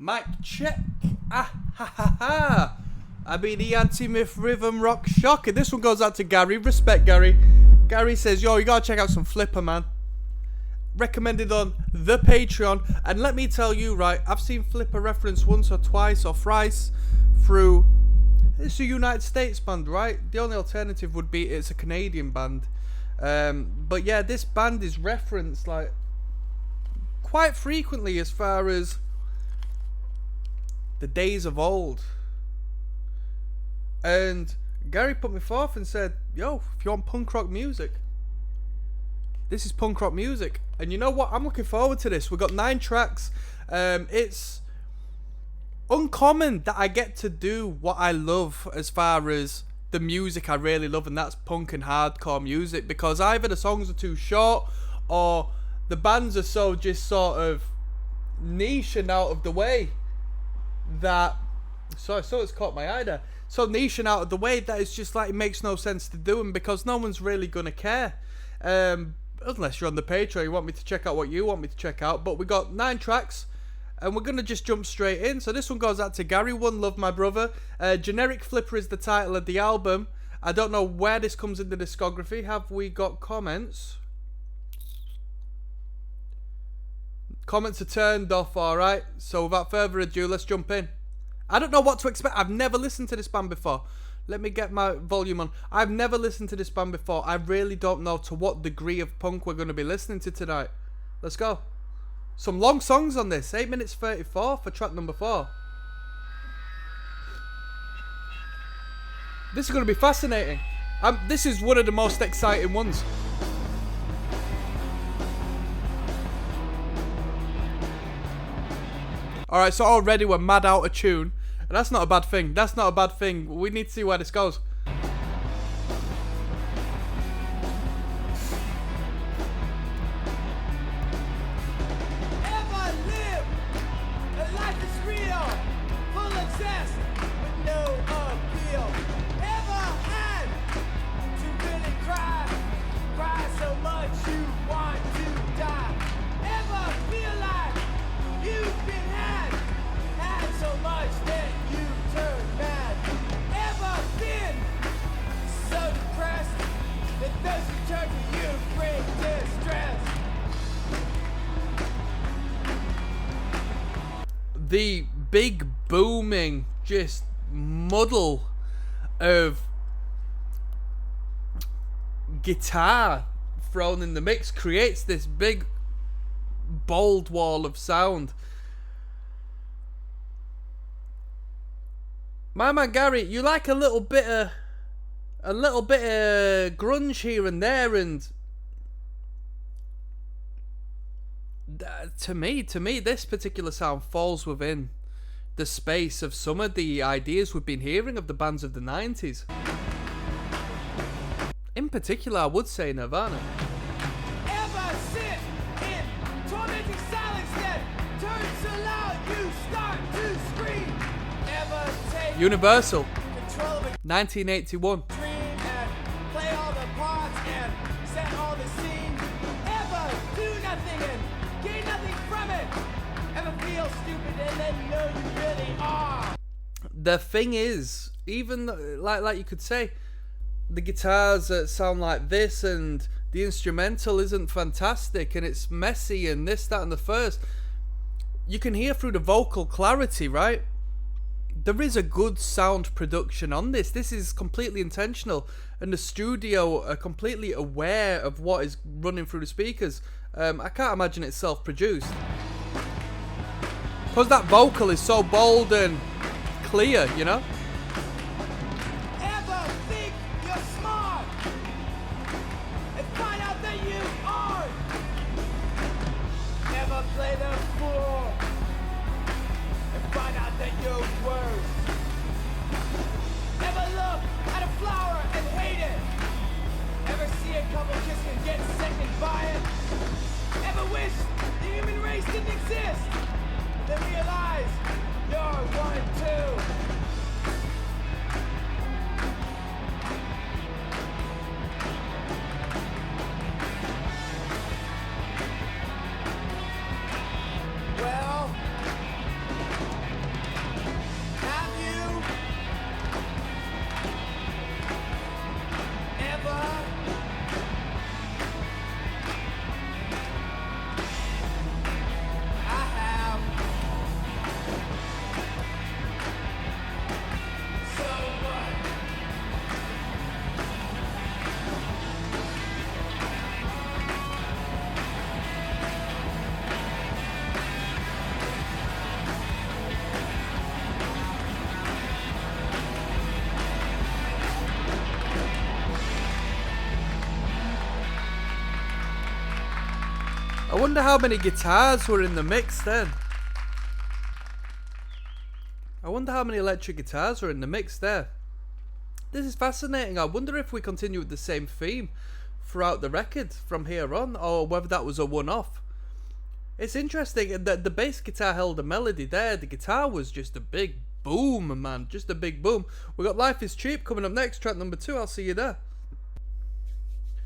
Mic check. Ah ha ha ha. I be the anti-myth rhythm rock shocker. This one goes out to Gary. Respect, Gary. Gary says, yo, you gotta check out some Flipper, man. Recommended on the Patreon. And let me tell you, right, I've seen Flipper referenced once or twice or thrice through... It's a United States band, right? The only alternative would be it's a Canadian band. But yeah, this band is referenced like quite frequently as far as the days of old. And Gary put me forth and said, yo, if you want punk rock music, this is punk rock music. And you know what? I'm looking forward to this. We've got 9 tracks. It's uncommon that I get to do what I love as far as the music I really love, and that's punk and hardcore music, because either the songs are too short or the bands are so just sort of niche and out of the way that... So it's caught my eye there. So niche and out of the way that it's just like it makes no sense to do them, because no one's really gonna care. Unless you're on the Patreon, you want me to check out what you want me to check out. But we got 9 tracks, and we're gonna just jump straight in. So this one goes out to Gary. One Love, my brother. Generic Flipper is the title of the album. I don't know where this comes in the discography. Have we got comments? Comments are turned off, alright. So without further ado, let's jump in. I don't know what to expect. I've never listened to this band before. Let me get my volume on. I've never listened to this band before. I really don't know to what degree of punk we're going to be listening to tonight. Let's go. Some long songs on this. 8 minutes 34 for track number 4. This is going to be fascinating. This is one of the most exciting ones. Alright, so already we're mad out of tune. And that's not a bad thing. That's not a bad thing. We need to see where this goes. The big booming just muddle of guitar thrown in the mix creates this big bold wall of sound. My man Gary, you like a little bit of grunge here and there, and to me, this particular sound falls within the space of some of the ideas we've been hearing of the bands of the 90s. In particular, I would say Nirvana. Ever sit in tormenting silence that turns so loud you start to scream? Ever take Universal, control of a 1981. dream and play all the parts and set all the scenes? Ever do nothing and gain nothing from it? Ever feel stupid and then know you really are? The thing is, even like you could say, the guitars sound like this, and the instrumental isn't fantastic, and it's messy, and this, that, and the first. You can hear through the vocal clarity, right? There is a good sound production on this. This is completely intentional, and the studio are completely aware of what is running through the speakers. I can't imagine it's self-produced, because that vocal is so bold and clear, you know? Ever think you're smart and find out that you aren't? Ever play the fool and find out that you're worse? Ever look at a flower and hate it? Ever see a couple kiss and get second by it? Ever wish the human race didn't exist? Then realize you're one too. Well, I wonder how many guitars were in the mix then. I wonder how many electric guitars were in the mix there. This is fascinating. I wonder if we continue with the same theme throughout the record from here on, or whether that was a one-off. It's interesting that the bass guitar held a melody there. The guitar was just a big boom, man. Just a big boom. We got Life is Cheap coming up next, track number 2. I'll see you there.